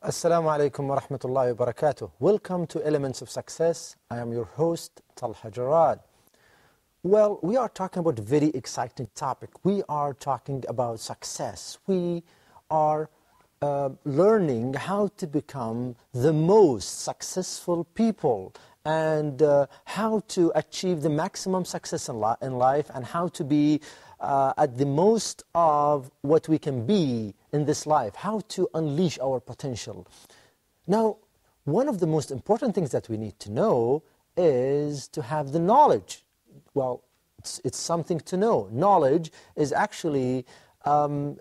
Assalamu alaikum wa rahmatullahi wa barakatuh. Welcome to Elements of Success. I am your host, Talha Jarrad. Well, we are talking about a very exciting topic. We are talking about success. We are learning how to become the most successful people and how to achieve the maximum success in life and how to be at the most of what we can be in this life, how to unleash our potential. Now, one of the most important things that we need to know is to have the knowledge. Well, it's something to know. Knowledge is actually, knowledge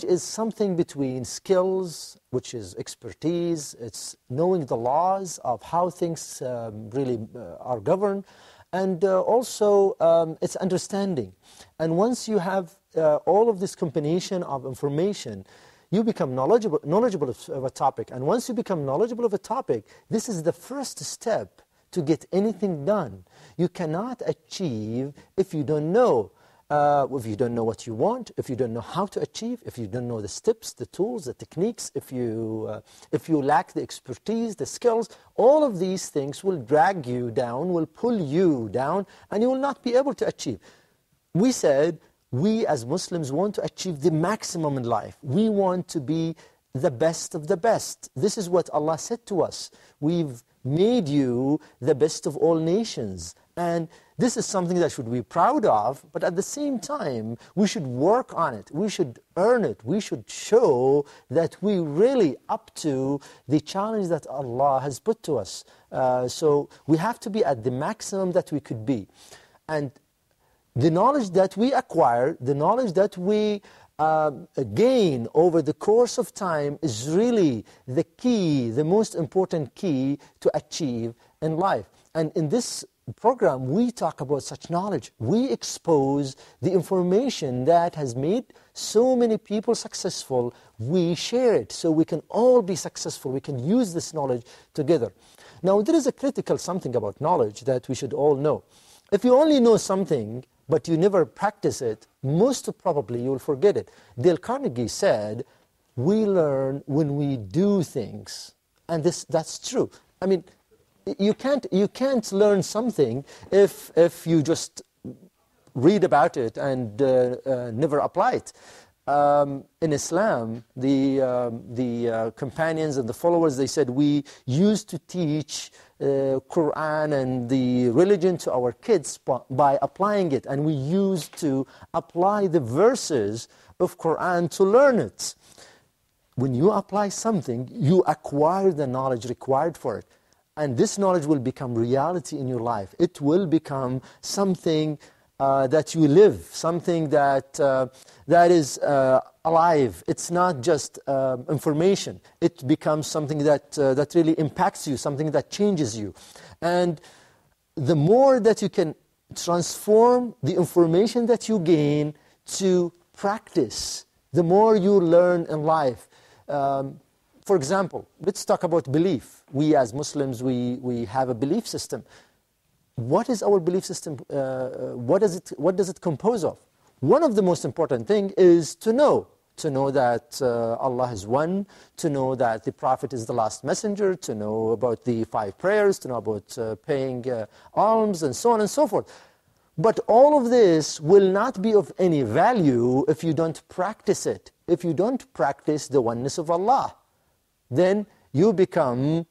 is something between skills, which is expertise, it's knowing the laws of how things really are governed, and also it's understanding. And once you have all of this combination of information, you become knowledgeable of a topic. And once you become knowledgeable of a topic, this is the first step to get anything done. You cannot achieve if you don't know. If you don't know what you want, if you don't know how to achieve, if you don't know the steps, the tools, the techniques, if you lack the expertise, the skills, all of these things will drag you down, will pull you down, and you will not be able to achieve. We said, we as Muslims want to achieve the maximum in life. We want to be the best of the best. This is what Allah said to us. We've made you the best of all nations. And this is something that should be proud of, but at the same time, we should work on it. We should earn it. We should show that we really up to the challenge that Allah has put to us. So we have to be at the maximum that we could be. And the knowledge that we acquire, the knowledge that we gain over the course of time is really the key, the most important key to achieve in life. And in this program, we talk about such knowledge. We expose the information that has made so many people successful. We share it so we can all be successful. We can use this knowledge together. Now, there is a critical something about knowledge that we should all know. If you only know something, but you never practice it, most probably you will forget it. Dale Carnegie said, we learn when we do things. And that's true. I mean, you can't learn something if you just read about it and never apply it. In Islam, the companions and the followers, they said, we used to teach Quran and the religion to our kids by applying it, and we used to apply the verses of Quran to learn it. When you apply something, you acquire the knowledge required for it. And this knowledge will become reality in your life. It will become something that you live, something that is alive. It's not just information. It becomes something that really impacts you, something that changes you. And the more that you can transform the information that you gain to practice, the more you learn in life. For example, let's talk about belief. We as Muslims, we have a belief system. What is our belief system? What does it compose of? One of the most important things is to know that Allah is one, to know that the Prophet is the last messenger, to know about the 5 prayers, to know about paying alms, and so on and so forth. But all of this will not be of any value if you don't practice it. If you don't practice the oneness of Allah, then you become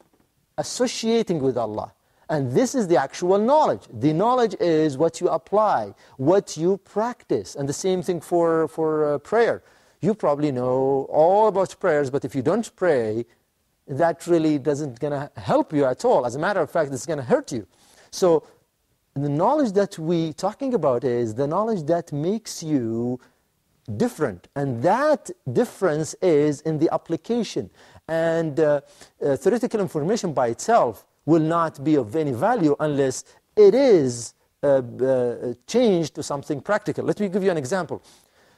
associating with Allah. And this is the actual knowledge. The knowledge is what you apply, what you practice. And the same thing for prayer. You probably know all about prayers, but if you don't pray, that really doesn't going to help you at all. As a matter of fact, it's going to hurt you. So the knowledge that we're talking about is the knowledge that makes you different. And that difference is in the application. And theoretical information by itself will not be of any value unless it is changed to something practical. Let me give you an example.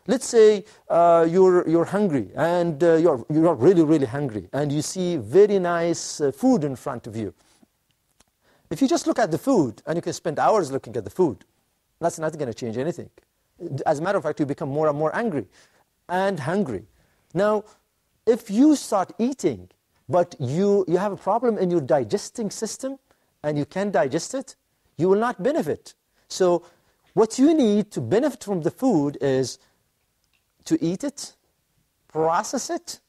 Let's say you're hungry, and you're really, really hungry, and you see very nice food in front of you. If you just look at the food, and you can spend hours looking at the food, that's not going to change anything. As a matter of fact, you become more and more angry and hungry. Now, if you start eating, but you have a problem in your digesting system, and you can't digest it, you will not benefit. So what you need to benefit from the food is to eat it, process it,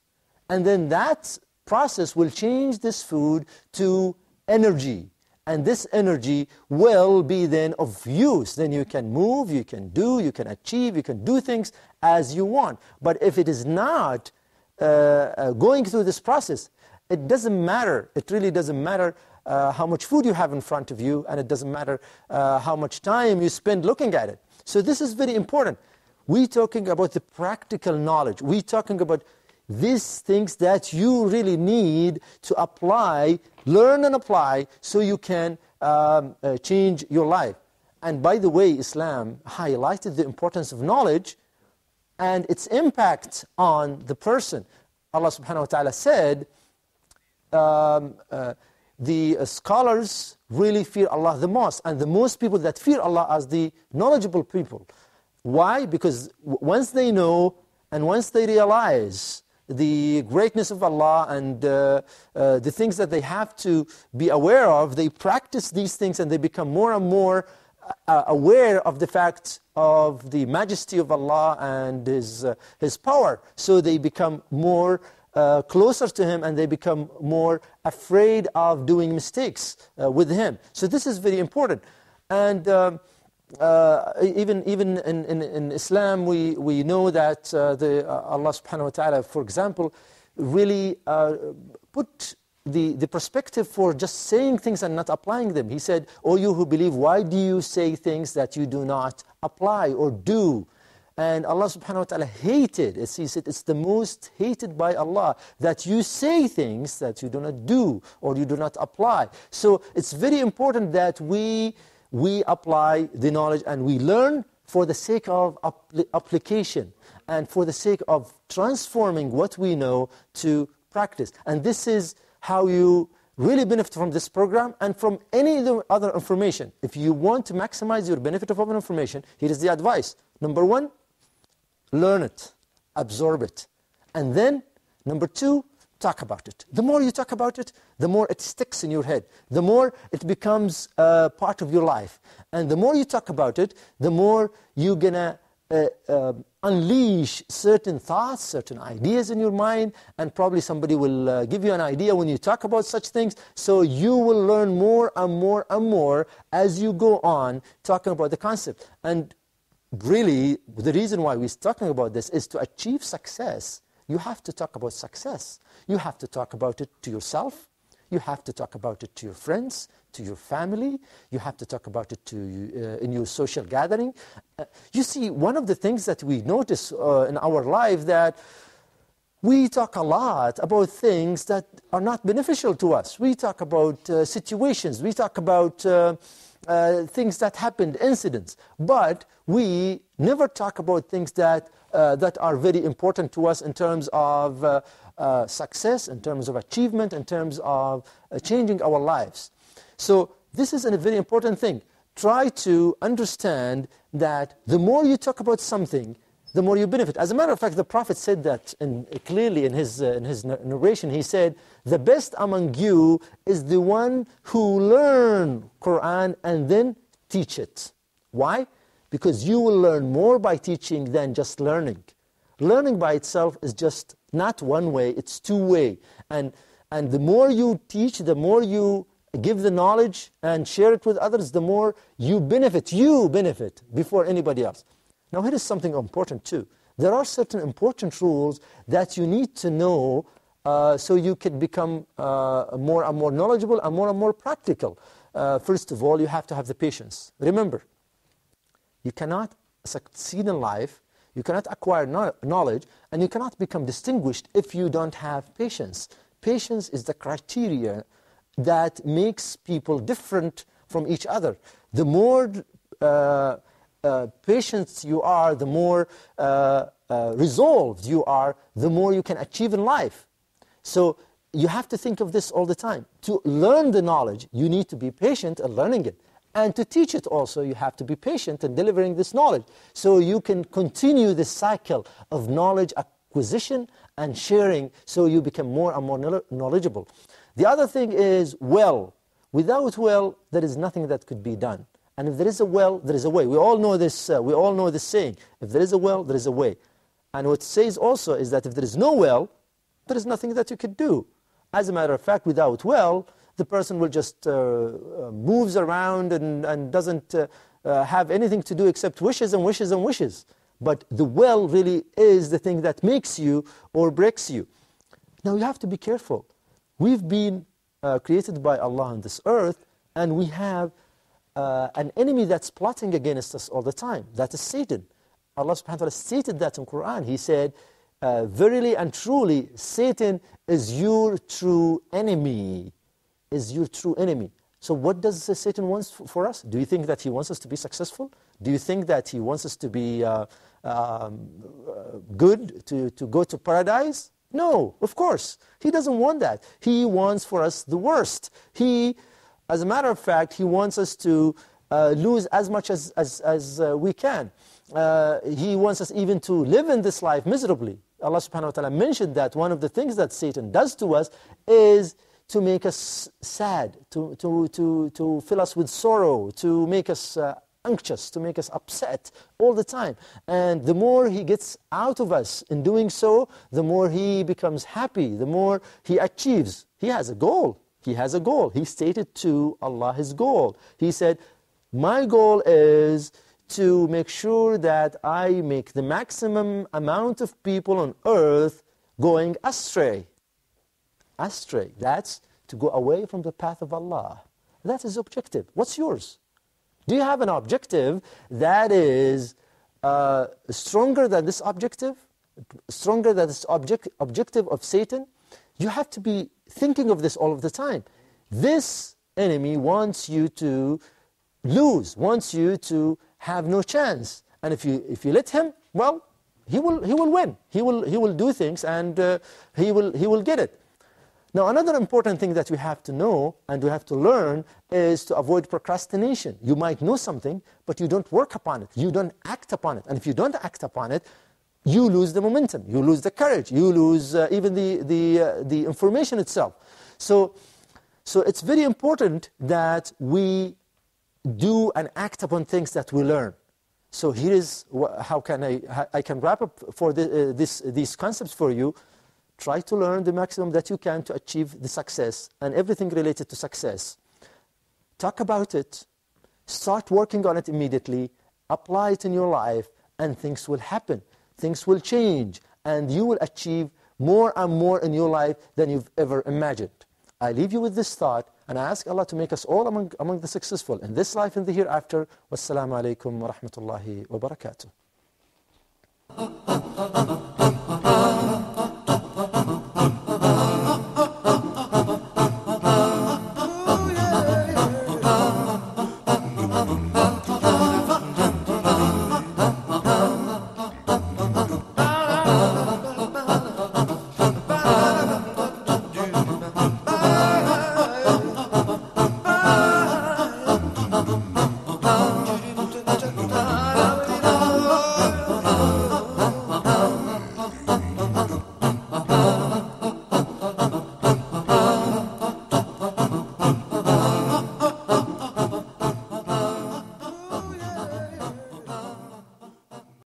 and then that process will change this food to energy. And this energy will be then of use. Then you can move, you can do, you can achieve, you can do things as you want. But if it is not going through this process, it doesn't matter. It really doesn't matter how much food you have in front of you, and it doesn't matter how much time you spend looking at it. So this is very important. We're talking about the practical knowledge. We're talking about these things that you really need to apply, learn and apply, so you can change your life. And by the way, Islam highlighted the importance of knowledge and its impact on the person. Allah subhanahu wa ta'ala said, the scholars really fear Allah the most, and the most people that fear Allah are the knowledgeable people. Why? Because once they know and once they realize the greatness of Allah and the things that they have to be aware of, they practice these things and they become more and more aware of the fact of the majesty of Allah and His power. So they become more closer to Him, and they become more afraid of doing mistakes with Him. So this is very important. And even in Islam, we know that Allah subhanahu wa ta'ala, for example, really put the perspective for just saying things and not applying them. He said, "O you who believe, why do you say things that you do not apply or do?" And Allah subhanahu wa ta'ala hated, as He said, it's the most hated by Allah, that you say things that you do not do or you do not apply. So it's very important that we apply the knowledge and we learn for the sake of application and for the sake of transforming what we know to practice. And this is how you really benefit from this program and from any other information. If you want to maximize your benefit of information, here is the advice. Number one, learn it, absorb it. And then, number two, talk about it. The more you talk about it, the more it sticks in your head. The more it becomes part of your life. And the more you talk about it, the more you're going to unleash certain thoughts, certain ideas in your mind, and probably somebody will give you an idea when you talk about such things. So you will learn more and more and more as you go on talking about the concept. And really, the reason why we're talking about this is to achieve success. You have to talk about success. You have to talk about it to yourself. You have to talk about it to your friends, to your family. You have to talk about it in your social gathering. You see, one of the things that we notice in our life, that we talk a lot about things that are not beneficial to us. We talk about situations. We talk about things that happened, incidents. But we never talk about things that are very important to us in terms of success, in terms of achievement, in terms of changing our lives. So this is a very important thing. Try to understand that the more you talk about something, the more you benefit. As a matter of fact, the Prophet said that clearly in his narration. He said, "The best among you is the one who learn Quran and then teach it." Why? Because you will learn more by teaching than just learning. Learning by itself is just not one way, it's two way. And the more you teach, the more you give the knowledge and share it with others, the more you benefit before anybody else. Now here is something important too. There are certain important rules that you need to know so you can become more and more knowledgeable and more practical. First of all, you have to have the patience. Remember, you cannot succeed in life, you cannot acquire knowledge, and you cannot become distinguished if you don't have patience. Patience is the criteria that makes people different from each other. The more patient you are, the more resolved you are, the more you can achieve in life. So you have to think of this all the time. To learn the knowledge, you need to be patient in learning it. And to teach it also, you have to be patient in delivering this knowledge. So you can continue this cycle of knowledge acquisition and sharing, so you become more and more knowledgeable. The other thing is will. Without will, there is nothing that could be done. And if there is a will, there is a way. We all know this. We all know this saying. If there is a will, there is a way. And what it says also is that if there is no will, there is nothing that you could do. As a matter of fact, without will, the person will just moves around and doesn't have anything to do except wishes and wishes and wishes. But the will really is the thing that makes you or breaks you. Now you have to be careful. We've been created by Allah on this earth, and we have an enemy that's plotting against us all the time. That is Satan. Allah subhanahu wa ta'ala stated that in Quran. He said, verily and truly, Satan is your true enemy. Is your true enemy. So what does Satan want for us? Do you think that he wants us to be successful? Do you think that he wants us to be good, to go to paradise? No, of course. He doesn't want that. He wants for us the worst. As a matter of fact, he wants us to lose as much as we can. He wants us even to live in this life miserably. Allah subhanahu wa ta'ala mentioned that one of the things that Satan does to us is to make us sad, to fill us with sorrow, to make us anxious, to make us upset all the time. And the more he gets out of us in doing so, the more he becomes happy, the more he achieves. He has a goal. He has a goal. He stated to Allah his goal. He said, my goal is to make sure that I make the maximum amount of people on earth going astray. Astray. That's to go away from the path of Allah. That is objective. What's yours? Do you have an objective that is stronger than this objective? Stronger than this objective of Satan? You have to be thinking of this all of the time. This enemy wants you to lose, wants you to have no chance. And if you let him, well, he will win. He will do things, and he will get it. Now, another important thing that we have to know and we have to learn is to avoid procrastination. You might know something, but you don't work upon it. You don't act upon it. And if you don't act upon it, you lose the momentum. You lose the courage. You lose even the information itself. So it's very important that we do and act upon things that we learn. So here is how I can wrap up for these concepts for you. Try to learn the maximum that you can to achieve the success and everything related to success. Talk about it. Start working on it immediately. Apply it in your life, and things will happen. Things will change, and you will achieve more and more in your life than you've ever imagined. I leave you with this thought, and I ask Allah to make us all among the successful in this life and the hereafter. Wassalamu alaikum wa rahmatullahi wa barakatuh. Uh-huh.